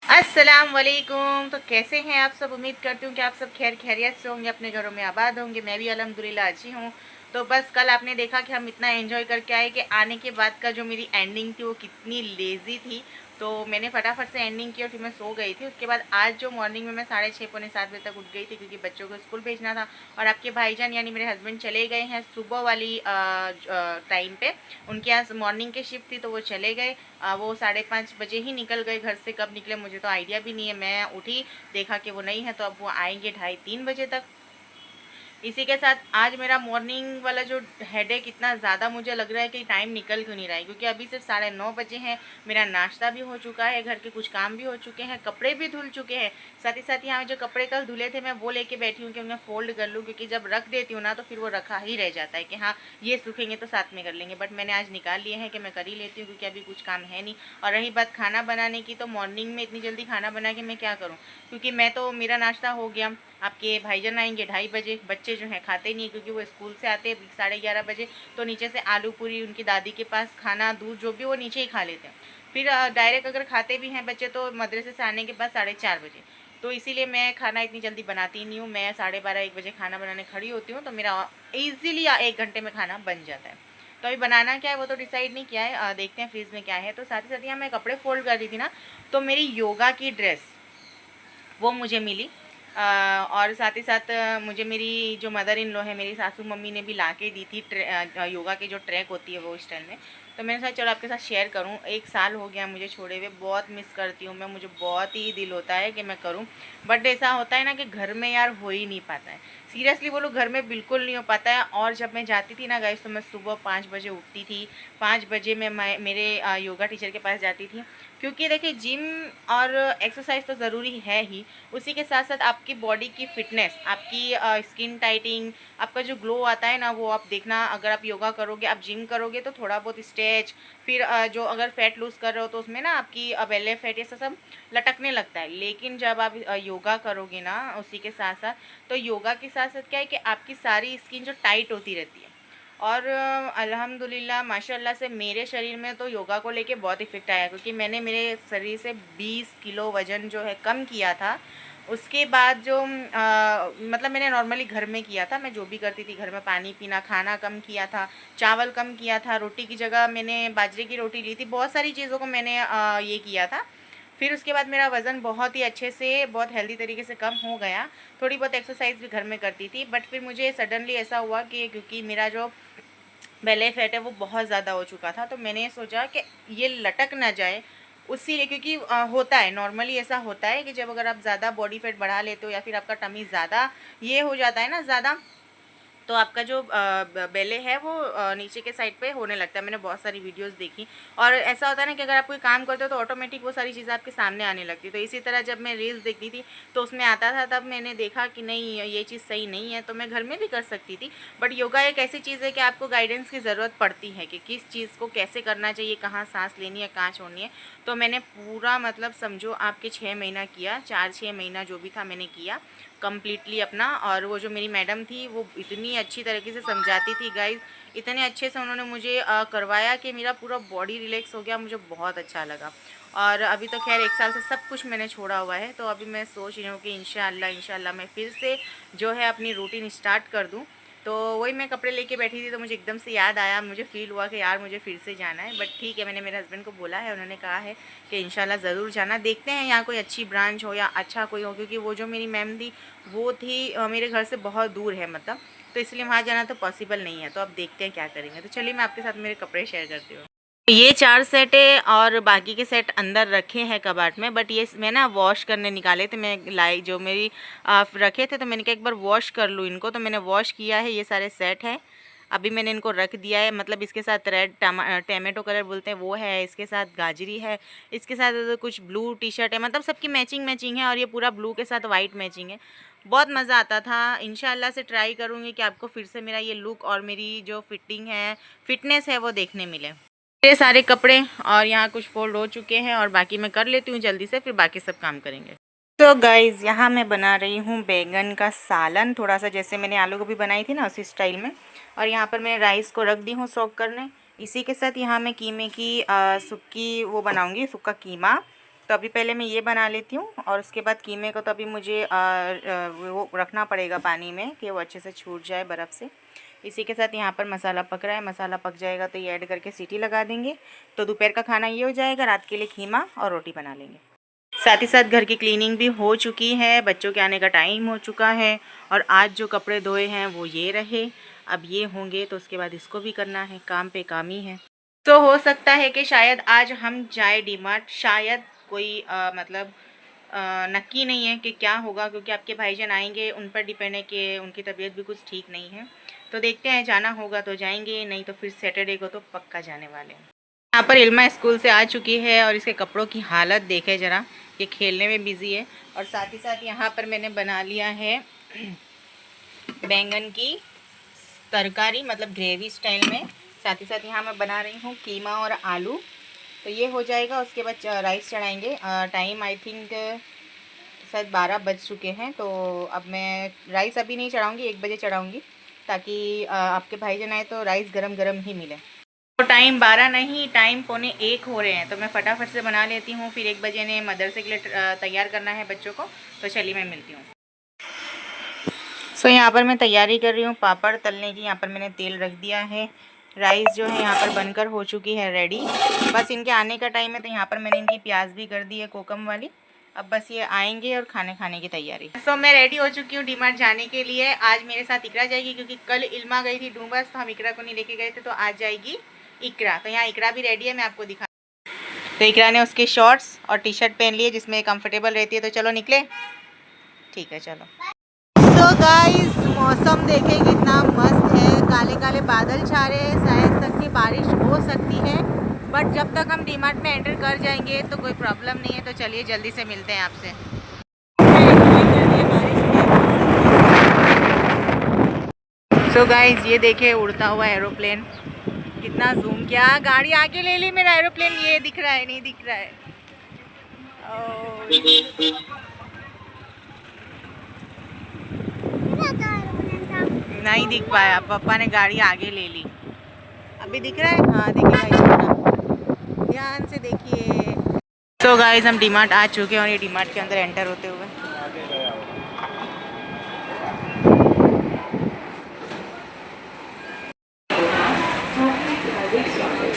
अस्सलाम वालेकुम। तो कैसे हैं आप सब? उम्मीद करती हूँ कि आप सब खैर खैरियत से होंगे, अपने घरों में आबाद होंगे। मैं भी अल्हम्दुलिल्लाह अच्छी हूँ। तो बस कल आपने देखा कि हम इतना एंजॉय करके आए कि आने के बाद का जो मेरी एंडिंग थी वो कितनी लेज़ी थी। तो मैंने फटाफट से एंडिंग की और फिर मैं सो गई थी। उसके बाद आज जो मॉर्निंग में मैं 6:30 पौने 7 बजे तक उठ गई थी, क्योंकि बच्चों को स्कूल भेजना था। और आपके भाईजान यानी मेरे हस्बैंड चले गए हैं सुबह वाली टाइम पे। उनके यहाँ मॉर्निंग की शिफ्ट थी तो वो चले गए। वो 5:30 बजे ही निकल गए घर से। कब निकले मुझे तो आइडिया भी नहीं है। मैं उठी, देखा कि वो नहीं है, तो अब वो आएंगे 2:30-3 बजे तक। इसी के साथ आज मेरा मॉर्निंग वाला जो हेडेक इतना ज़्यादा मुझे लग रहा है कि टाइम निकल क्यों नहीं रहा है, क्योंकि अभी सिर्फ 9:30 बजे हैं। मेरा नाश्ता भी हो चुका है, घर के कुछ काम भी हो चुके हैं, कपड़े भी धुल चुके हैं। साथ ही साथ यहाँ जो कपड़े कल धुले थे मैं वो लेके बैठी हूँ कि उन्हें फोल्ड कर लूँ, क्योंकि जब रख देती हूँ ना तो फिर वो रखा ही रह जाता है कि हाँ ये सूखेंगे तो साथ में कर लेंगे। बट मैंने आज निकाल लिए हैं कि मैं कर ही लेती हूँ, क्योंकि अभी कुछ काम है नहीं। और रही बात खाना बनाने की, तो मॉर्निंग में इतनी जल्दी खाना बना के मैं क्या करूँ, क्योंकि मैं तो मेरा नाश्ता हो गया। आपके भाईजान आएंगे 2:30 बजे। बच्चे जो हैं खाते नहीं, क्योंकि वो स्कूल से आते हैं 11:30 बजे। तो नीचे से आलू पूरी उनकी दादी के पास, खाना दूध जो भी वो नीचे ही खा लेते हैं। फिर डायरेक्ट अगर खाते भी हैं बच्चे तो मदरसे से आने के बाद 4:30 बजे। तो इसीलिए मैं खाना इतनी जल्दी बनाती नहीं हूँ। मैं 12:30-1 बजे खाना बनाने खड़ी होती हूँ, तो मेरा ईजिली 1 घंटे में खाना बन जाता है। तो अभी बनाना क्या है वो तो डिसाइड नहीं किया है। देखते हैं फ्रिज में क्या है। तो साथ ही साथ यहाँ मैं कपड़े फोल्ड कर रही थी ना, तो मेरी योगा की ड्रेस वो मुझे मिली। और साथ ही साथ मुझे मेरी जो मदर इन लॉ है, मेरी सासू मम्मी ने भी ला के दी थी योगा की जो ट्रैक होती है वो स्टाइल में। तो मैंने सोचा चलो आपके साथ शेयर करूं। 1 साल हो गया मुझे छोड़े हुए, बहुत मिस करती हूँ मैं। मुझे बहुत ही दिल होता है कि मैं करूं, बट ऐसा होता है ना कि घर में यार हो ही नहीं पाता है। सीरियसली बोलो, घर में बिल्कुल नहीं हो पाता है। और जब मैं जाती थी ना गाइस, तो मैं सुबह 5 बजे उठती थी। 5 बजे मैं मेरे योगा टीचर के पास जाती थी, क्योंकि देखिए जिम और एक्सरसाइज तो ज़रूरी है ही। उसी के साथ साथ आपकी बॉडी की फिटनेस, आपकी स्किन टाइटिंग, आपका जो ग्लो आता है ना वो आप देखना। अगर आप योगा करोगे, आप जिम करोगे तो थोड़ा बहुत स्ट्रेच, फिर जो अगर फैट लूज़ कर रहे हो तो उसमें ना आपकी बेले फैट ये सब लटकने लगता है। लेकिन जब आप योगा करोगे ना उसी के साथ साथ, तो योगा के साथ साथ क्या है कि आपकी सारी स्किन जो टाइट होती रहती है। और अल्हम्दुलिल्लाह माशाल्लाह से मेरे शरीर में तो योगा को लेके बहुत इफ़ेक्ट आया, क्योंकि मैंने मेरे शरीर से 20 किलो वज़न जो है कम किया था। उसके बाद जो मतलब मैंने नॉर्मली घर में किया था, मैं जो भी करती थी घर में, पानी पीना, खाना कम किया था, चावल कम किया था, रोटी की जगह मैंने बाजरे की रोटी ली थी, बहुत सारी चीज़ों को मैंने ये किया था। फिर उसके बाद मेरा वज़न बहुत ही अच्छे से, बहुत हेल्दी तरीके से कम हो गया। थोड़ी बहुत एक्सरसाइज भी घर में करती थी, बट फिर मुझे सडनली ऐसा हुआ कि क्योंकि मेरा जो बेले फैट है वो बहुत ज़्यादा हो चुका था, तो मैंने सोचा कि ये लटक ना जाए। उसी लिए, क्योंकि होता है नॉर्मली, ऐसा होता है कि जब अगर आप ज़्यादा बॉडी फैट बढ़ा लेते हो या फिर आपका टमी ज़्यादा ये हो जाता है ना ज़्यादा, तो आपका जो बेले है वो नीचे के साइड पे होने लगता है। मैंने बहुत सारी वीडियोस देखी, और ऐसा होता है ना कि अगर आप कोई काम करते हो तो ऑटोमेटिक वो सारी चीज़ें आपके सामने आने लगती है। तो इसी तरह जब मैं रील्स देखती थी तो उसमें आता था, तब मैंने देखा कि नहीं ये चीज़ सही नहीं है, तो मैं घर में भी कर सकती थी। बट योगा एक ऐसी चीज़ है कि आपको गाइडेंस की ज़रूरत पड़ती है कि किस चीज़ को कैसे करना चाहिए, कहाँ सांस लेनी है, कहाँ छोड़नी है। तो मैंने पूरा मतलब समझो आपके 6 महीना किया, 4-6 महीना जो भी था मैंने किया कम्प्लीटली अपना। और वो जो मेरी मैडम थी वो इतनी अच्छी तरीके से समझाती थी गाइस, इतने अच्छे से उन्होंने मुझे करवाया कि मेरा पूरा बॉडी रिलैक्स हो गया, मुझे बहुत अच्छा लगा। और अभी तो खैर 1 साल से सब कुछ मैंने छोड़ा हुआ है, तो अभी मैं सोच रही हूँ कि इंशाल्लाह मैं फिर से जो है अपनी रूटीन स्टार्ट कर दूँ। तो वही मैं कपड़े लेके बैठी थी तो मुझे एकदम से याद आया, मुझे फ़ील हुआ कि यार मुझे फिर से जाना है। बट ठीक है, मैंने मेरे हस्बैंड को बोला है, उन्होंने कहा है कि इंशाल्लाह ज़रूर जाना। देखते हैं यहाँ कोई अच्छी ब्रांच हो या अच्छा कोई हो, क्योंकि वो जो मेरी मैम थी वो थी मेरे घर से बहुत दूर है मतलब, तो इसलिए वहाँ जाना तो पॉसिबल नहीं है। तो अब देखते हैं क्या करेंगे। तो चलिए मैं आपके साथ मेरे कपड़े शेयर करती हूँ। ये 4 सेट है और बाकी के सेट अंदर रखे हैं कबाट में, बट ये मैं ना वॉश करने निकाले थे। मैं लाई जो मेरी रखे थे, तो मैंने कहा एक बार वॉश कर लूँ इनको, तो मैंने वॉश किया है। ये सारे सेट हैं, अभी मैंने इनको रख दिया है। मतलब इसके साथ रेड टमाटो कलर बोलते हैं वो है, इसके साथ गाजरी है, इसके साथ कुछ ब्लू टी शर्ट है, मतलब सबकी मैचिंग मैचिंग है। और ये पूरा ब्लू के साथ वाइट मैचिंग है, बहुत मज़ा आता था। इंशाल्लाह से ट्राई करूँगी कि आपको फिर से मेरा ये लुक और मेरी जो फिटिंग है, फिटनेस है वो देखने मिले। ये सारे कपड़े और यहाँ कुछ फोल्ड हो चुके हैं, और बाकी मैं कर लेती हूँ जल्दी से, फिर बाकी सब काम करेंगे। तो गाइज़ यहाँ मैं बना रही हूँ बैगन का सालन, थोड़ा सा जैसे मैंने आलू गोभी बनाई थी ना उसी स्टाइल में। और यहाँ पर मैं राइस को रख दी हूँ सोक करने। इसी के साथ यहाँ मैं कीमे की सुक्की वो बनाऊँगी, सुक्का कीमा। तो अभी पहले मैं ये बना लेती हूँ और उसके बाद कीमे को तो अभी मुझे वो रखना पड़ेगा पानी में कि वो अच्छे से छूट जाए बर्फ़ से। इसी के साथ यहाँ पर मसाला पक रहा है, मसाला पक जाएगा तो ये ऐड करके सीटी लगा देंगे। तो दोपहर का खाना ये हो जाएगा, रात के लिए खीमा और रोटी बना लेंगे। साथ ही साथ घर की क्लीनिंग भी हो चुकी है, बच्चों के आने का टाइम हो चुका है और आज जो कपड़े धोए हैं वो ये रहे। अब ये होंगे तो उसके बाद इसको भी करना है, काम पे काम ही है। तो हो सकता है कि शायद आज हम जाए डीमार्ट, शायद कोई मतलब नक्की नहीं है कि क्या होगा, क्योंकि आपके भाईजान आएंगे, उन पर डिपेंड है कि उनकी तबीयत भी कुछ ठीक नहीं है। तो देखते हैं, जाना होगा तो जाएंगे, नहीं तो फिर सैटरडे को तो पक्का जाने वाले हैं। यहाँ पर इल्मा स्कूल से आ चुकी है और इसके कपड़ों की हालत देखे ज़रा, ये खेलने में बिज़ी है। और साथ ही साथ यहाँ पर मैंने बना लिया है बैंगन की तरकारी, मतलब ग्रेवी स्टाइल में। साथ ही साथ यहाँ मैं बना रही हूँ कीमा और आलू। तो ये हो जाएगा, उसके बाद राइस चढ़ाएंगे। टाइम आई थिंक शायद 12 बज चुके हैं। तो अब मैं राइस अभी नहीं चढ़ाऊँगी, 1 बजे चढ़ाऊँगी, ताकि आपके भाईजान आए तो राइस गरम गरम ही मिले। तो टाइम 12 नहीं, टाइम 12:45 हो रहे हैं, तो मैं फटाफट से बना लेती हूँ। फिर 1 बजे ने मदरसे के लिए तैयार करना है बच्चों को। तो चलिए मैं मिलती हूँ। सो यहाँ पर मैं तैयारी कर रही हूँ पापड़ तलने की। यहाँ पर मैंने तेल रख दिया है। राइस जो है यहाँ पर बनकर हो चुकी है रेडी, बस इनके आने का टाइम है। तो यहाँ पर मैंने इनकी प्याज भी कर दी है कोकम वाली। अब बस ये आएंगे और खाने की तैयारी। सो मैं रेडी हो चुकी हूँ डीमार्ट जाने के लिए। आज मेरे साथ इकरा जाएगी, क्योंकि कल इल्मा गई थी डूबस, तो हम इकरा को नहीं लेके गए थे। तो आज जाएगी इकरा। तो यहाँ इकरा भी रेडी है, मैं आपको दिखा। तो इकरा ने उसके शॉर्ट्स और टी शर्ट पहन लिए जिसमें कंफर्टेबल रहती है। तो चलो निकले, ठीक है चलो। तो गाइस मौसम देखें कितना मस्त है, काले काले बादल छा रहे हैं, शायद तक की बारिश हो सकती है। बट जब तक हम डीमार्ट में एंटर कर जाएंगे तो कोई प्रॉब्लम नहीं है। तो चलिए जल्दी से मिलते हैं आपसे। सो गाइस ये देखे उड़ता हुआ एरोप्लेन, कितना जूम किया, गाड़ी आगे ले ली, मेरा एरोप्लेन ये दिख रहा है, नहीं दिख रहा है। नहीं दिख पाया, पापा ने गाड़ी आगे ले ली। अभी दिख रहा है, हाँ दिख रहा है, ध्यान से देखिए। तो गाइस हम डीमार्ट आ चुके हैं और ये डीमार्ट के अंदर एंटर होते हुए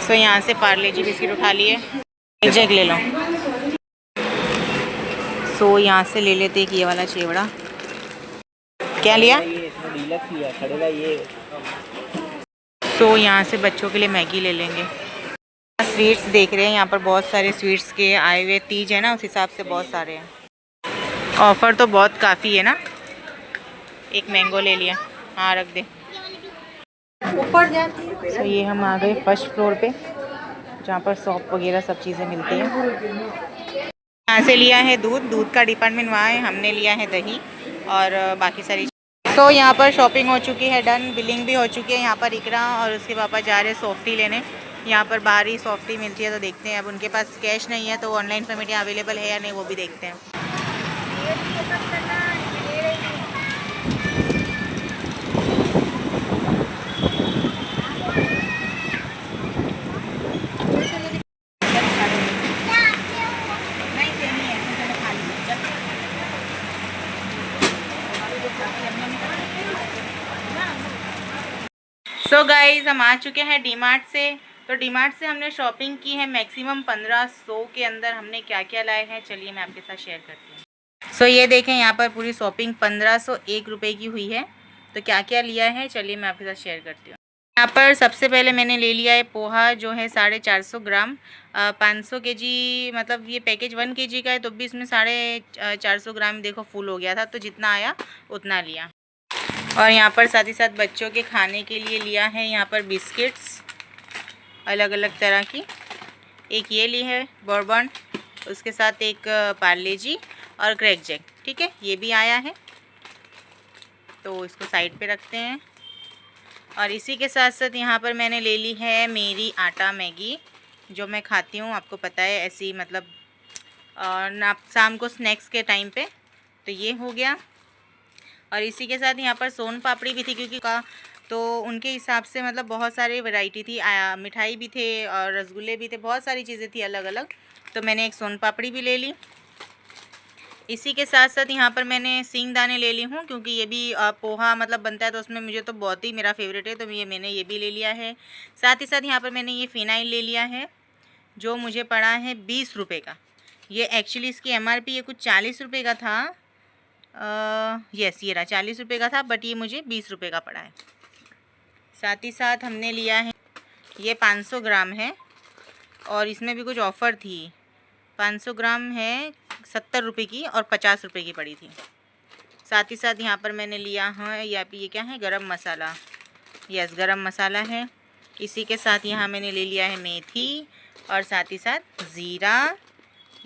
सो यहाँ से पार्ले जी बिस्किट उठा लिए, एक जग ले लो। सो यहाँ से ले लेते एक ये वाला चेवड़ा। क्या लिया? सो यहाँ से बच्चों के लिए मैगी ले लेंगे। स्वीट्स देख रहे हैं, यहाँ पर बहुत सारे स्वीट्स के आए हुए, तीज है ना, उस हिसाब से बहुत सारे हैं। ऑफ़र तो बहुत काफ़ी है ना। एक मैंगो ले लिया, हाँ रख दे ऊपर जाती है। तो ये हम आ गए फर्स्ट फ्लोर पे, जहाँ पर शॉप वगैरह सब चीज़ें मिलती हैं। यहाँ से लिया है दूध, दूध का डिपार्टमेंट वहाँ है। हमने लिया है दही और बाकी सारी। सो यहाँ पर शॉपिंग हो चुकी है डन, बिलिंग भी हो चुकी है। यहाँ पर इकरा और उसके पापा जा रहे हैं सॉफ्टी लेने। यहाँ पर बाहर ही सॉफ्टी मिलती है, तो देखते हैं। अब उनके पास कैश नहीं है तो ऑनलाइन पेमेंट अवेलेबल है या नहीं वो भी देखते हैं। सो गाइज हम आ चुके हैं डीमार्ट से। तो डीमार्ट से हमने शॉपिंग की है मैक्सिमम 1500 के अंदर। हमने क्या क्या लाए हैं चलिए मैं आपके साथ शेयर करती हूँ। सो ये देखें, यहाँ पर पूरी शॉपिंग 1501 रुपये की हुई है। तो क्या क्या लिया है चलिए मैं आपके साथ शेयर करती हूँ। यहाँ पर सबसे पहले मैंने ले लिया है पोहा, जो है 450 ग्राम, 500 kg, मतलब ये पैकेज 1 kg का है, तो भी इसमें 450 ग्राम देखो फुल हो गया था। तो जितना आया उतना लिया। और यहाँ पर साथ ही साथ बच्चों के खाने के लिए लिया है यहाँ पर बिस्किट्स अलग अलग तरह की। एक ये ली है बॉर्बन, उसके साथ एक पार्ले जी और क्रैक जैक, ठीक है, ये भी आया है। तो इसको साइड पे रखते हैं। और इसी के साथ साथ यहाँ पर मैंने ले ली है मेरी आटा मैगी, जो मैं खाती हूँ, आपको पता है ऐसी, मतलब ना शाम को स्नैक्स के टाइम पे। तो ये हो गया। और इसी के साथ यहाँ पर सोन पापड़ी भी थी, क्योंकि का तो उनके हिसाब से मतलब बहुत सारी वैरायटी थी, मिठाई भी थे और रसगुल्ले भी थे, बहुत सारी चीज़ें थी अलग अलग। तो मैंने एक सोन पापड़ी भी ले ली। इसी के साथ साथ यहाँ पर मैंने सींगदाने ले ली हूँ, क्योंकि ये भी पोहा मतलब बनता है तो उसमें मुझे तो बहुत ही मेरा फेवरेट है, तो मैंने ये भी ले लिया है। साथ ही साथ यहाँ पर मैंने ये फ़िनाइल ले लिया है, जो मुझे पड़ा है 20 रुपये का। ये एक्चुअली इसकी MRP ये कुछ 40 रुपये का था। यस, ये रहा 40 रुपये का था, बट ये मुझे 20 रुपये का पड़ा है। साथ ही साथ हमने लिया है ये 500 ग्राम है, और इसमें भी कुछ ऑफ़र थी। 500 ग्राम है 70 रुपये की और 50 रुपये की पड़ी थी। साथ ही साथ यहाँ पर मैंने लिया है ये क्या है, गरम मसाला। यस, गरम मसाला है। इसी के साथ यहाँ मैंने ले लिया है मेथी, और साथ ही साथ ज़ीरा,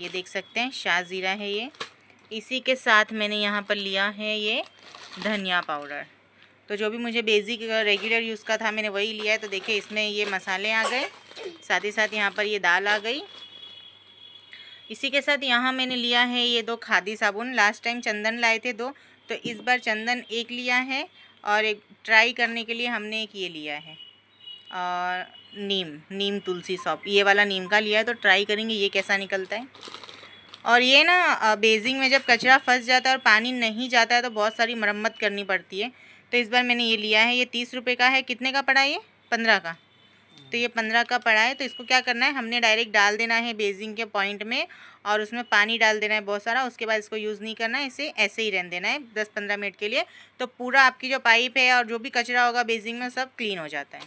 ये देख सकते हैं शाह ज़ीरा है ये। इसी के साथ मैंने यहाँ पर लिया है ये धनिया पाउडर। तो जो भी मुझे बेसिक रेगुलर यूज़ का था मैंने वही लिया है। तो देखिए इसमें ये मसाले आ गए, साथ ही साथ यहाँ पर ये दाल आ गई। इसी के साथ यहाँ मैंने लिया है ये 2 खादी साबुन। लास्ट टाइम चंदन लाए थे 2, तो इस बार चंदन 1 लिया है, और एक ट्राई करने के लिए हमने एक ये लिया है और नीम तुलसी सौंफ, ये वाला नीम का लिया है। तो ट्राई करेंगे ये कैसा निकलता है। और ये ना बेसिंग में जब कचरा फंस जाता है और पानी नहीं जाता है तो बहुत सारी मरम्मत करनी पड़ती है। तो इस बार मैंने ये लिया है, ये 30 रुपये का है। कितने का पड़ा ये? 15 का। तो ये 15 का पड़ा है। तो इसको क्या करना है, हमने डायरेक्ट डाल देना है बेसिंग के पॉइंट में, और उसमें पानी डाल देना है बहुत सारा। उसके बाद इसको यूज़ नहीं करना है, इसे ऐसे ही रहने देना है 10-15 मिनट के लिए। तो पूरा आपकी जो पाइप है और जो भी कचरा होगा बेसिंग में सब क्लीन हो जाता है।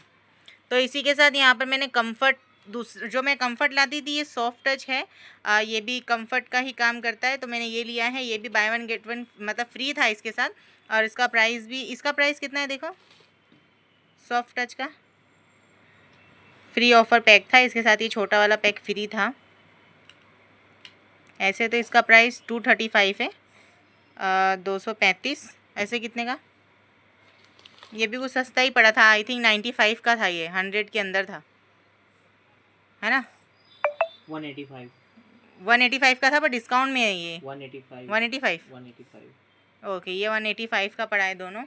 तो इसी के साथ यहाँ पर मैंने कम्फर्ट जो मैं कम्फर्ट लाती थी, ये सॉफ्ट टच है, ये भी कम्फर्ट का ही काम करता है। तो मैंने ये लिया है, ये भी बाय 1 गेट 1 मतलब फ्री था इसके साथ। और इसका प्राइस कितना है देखो, सॉफ्ट टच का फ्री ऑफ़र पैक था, इसके साथ ये छोटा वाला पैक फ्री था। ऐसे तो इसका प्राइस 235 है, 235 ऐसे कितने का। ये भी कुछ सस्ता ही पड़ा था, आई थिंक 95 का था, ये 100 के अंदर था, है ना। 185 का था, पर डिस्काउंट में है ये 185। ओके, ये 185 का पड़ा है दोनों।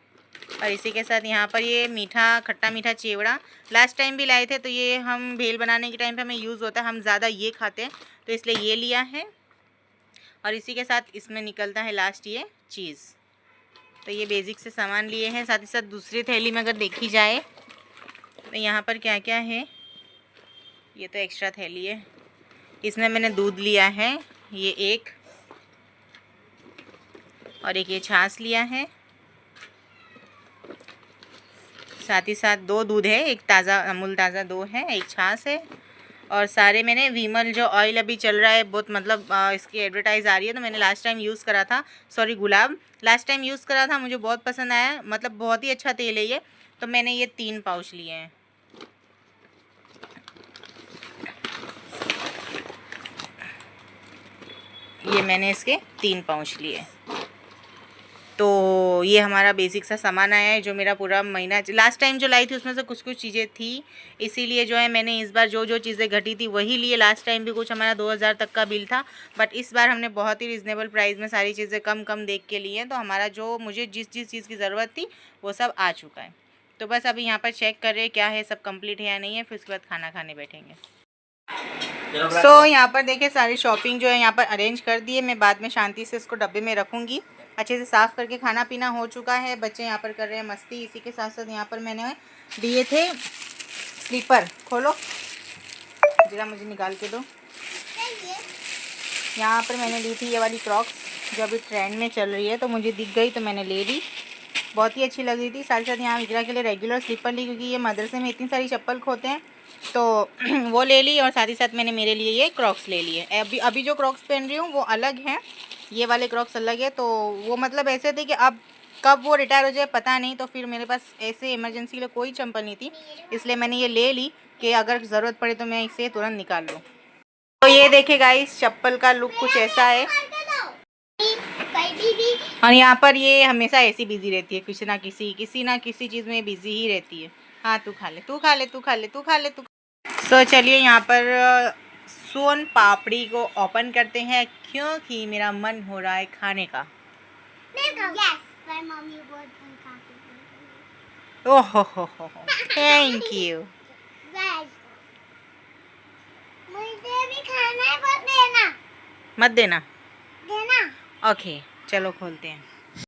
और इसी के साथ यहाँ पर ये खट्टा मीठा चिवड़ा लास्ट टाइम भी लाए थे, तो ये हम भेल बनाने के टाइम पे हमें यूज़ होता है, हम ज़्यादा ये खाते हैं तो इसलिए ये लिया है। और इसी के साथ इसमें निकलता है लास्ट ये चीज़। तो ये बेसिक से सामान लिए हैं। साथ ही साथ दूसरी थैली में अगर देखी जाए तो यहाँ पर क्या क्या है, ये तो एक्स्ट्रा थैली है। इसमें मैंने दूध लिया है ये एक, और एक ये छाछ लिया है। साथ ही साथ 2 दूध है, एक ताज़ा अमूल ताज़ा 2 है, एक छाछ है। और सारे मैंने विमल जो ऑयल अभी चल रहा है बहुत, मतलब इसकी एडवर्टाइज़ आ रही है, तो मैंने लास्ट टाइम यूज़ करा था, सॉरी गुलाब लास्ट टाइम यूज़ करा था, मुझे बहुत पसंद आया, मतलब बहुत ही अच्छा तेल है ये। तो मैंने ये 3 पाउच लिए हैं। ये मैंने इसके 3 पाउच लिए। तो ये हमारा बेसिक सा सामान आया है, जो मेरा पूरा महीना लास्ट टाइम जो लाई थी उसमें से कुछ चीज़ें थी, इसीलिए जो है मैंने इस बार जो चीज़ें घटी थी वही लिए। लास्ट टाइम भी कुछ हमारा 2000 तक का बिल था, बट इस बार हमने बहुत ही रिजनेबल प्राइस में सारी चीज़ें कम देख के लिए हैं। तो हमारा जो मुझे जिस चीज़ की ज़रूरत थी वो सब आ चुका है। तो बस अभी यहाँ पर चेक कर रहे हैं क्या है, सब कंप्लीट है या नहीं है, फिर उसके बाद खाना खाने बैठेंगे। यहाँ पर देखिए सारी शॉपिंग जो है यहाँ पर अरेंज कर दी है। मैं बाद में शांति से इसको डब्बे में रखूँगी। अच्छे से साफ़ करके खाना पीना हो चुका है, बच्चे यहाँ पर कर रहे हैं मस्ती। इसी के साथ साथ यहाँ पर मैंने दिए थे स्लीपर, खोलो जरा मुझे निकाल के दो। यहाँ पर मैंने ली थी ये वाली क्रॉक्स, जो अभी ट्रेंड में चल रही है, तो मुझे दिख गई तो मैंने ले ली, बहुत ही अच्छी लग रही थी। साथ ही साथ यहाँ विक्रा के लिए रेगुलर स्लीपर ली, क्योंकि ये मदरसे में इतनी सारी चप्पल खोते हैं, तो वो ले ली। और साथ ही साथ मैंने मेरे लिए ये क्रॉक्स ले लिए। अभी जो क्रॉक्स पहन रही हूँ वो अलग हैं, ये वाले क्रॉक्स अलग है। तो वो मतलब ऐसे थे कि अब कब वो रिटायर हो जाए पता नहीं, तो फिर मेरे पास ऐसे इमरजेंसी के लिए कोई चप्पल नहीं थी, इसलिए मैंने ये ले ली कि अगर ज़रूरत पड़े तो मैं इसे तुरंत निकाल लूँ। तो ये देखे गाइस, चप्पल का लुक कुछ ऐसा है। और यहाँ पर ये हमेशा ऐसी बिजी रहती है, किसी ना किसी चीज़ में बिजी ही रहती है। हाँ तू खा ले। तो चलिए यहाँ पर सोन पापड़ी को ओपन करते हैं, क्योंकि मेरा मन हो रहा है खाने का। ओह हो, थैंक यू। मुझे भी खाना है, पर देना मत देना। देना। ओके चलो खोलते हैं।